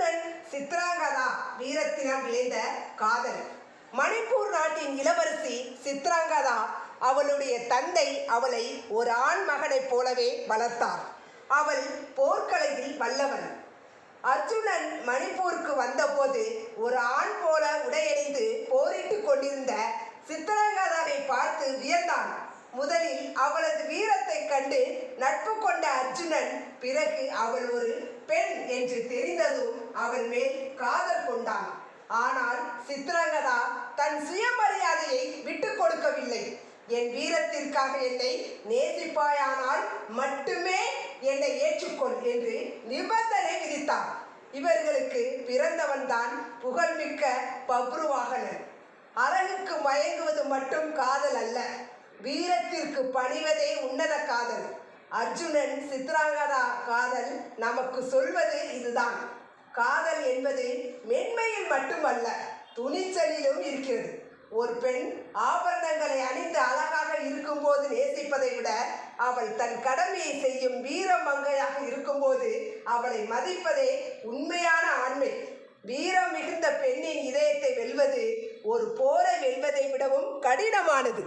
அர்ஜுனன் சித்ராங்கதா வீரத்தினம் விளைந்த காதல். மணிப்பூர் நாட்டின் இளவரசி சித்ராங்கதா அவளுடைய தந்தை அவளை ஒரு ஆண் மகனைப் போலவே வளர்த்தார். அவள் போர்க்கலையில் வல்லவன். அர்ஜுனன் மணிப்பூருக்கு வந்தபோது ஒரு ஆண் போல உடையணிந்து போரிட்டு கொண்டிருந்த சித்ராங்கதாவை பார்த்து வியந்தான். முதலில் அவளது வீரத்தை கண்டு நட்பு கொண்ட அர்ஜுனன் பிறகு அவள் ஒரு பெண் என்று தெரிந்ததும் அவள் மேல் காதல் கொண்டான். ஆனால் சித்ராங்கதா தன் சுயமரியாதையை விட்டு கொடுக்கவில்லை. என் வீரத்திற்காக என்னை நேசிப்பாயானால் மட்டுமே என்னை ஏற்றுக்கொள் என்று நிபந்தனை விதித்தார். இவர்களுக்கு பிறந்தவன்தான் புகழ்மிக்க பப்ருவாகனன். அழகுக்கு மயங்குவது மட்டும் காதல் அல்ல, வீரத்திற்கு பணிவதே உன்னத காதல். அர்ஜுனன் சித்ராங்கதா காதல் நமக்கு சொல்வது இதுதான். காதல் என்பது மென்மையில் மட்டுமல்ல, துணிச்சலிலும் இருக்கிறது. ஒரு பெண் ஆபரணங்களை அணிந்து அழகாக இருக்கும்போது நேசிப்பதை விட அவள் தன் கடமையை செய்யும் வீர மங்கையாக இருக்கும்போது அவளை மதிப்பதே உண்மையான ஆண்மை. வீரம் மிகுந்த பெண்ணின் இதயத்தை வெல்வது ஒரு போரை வெல்வதை விடவும் கடினமானது.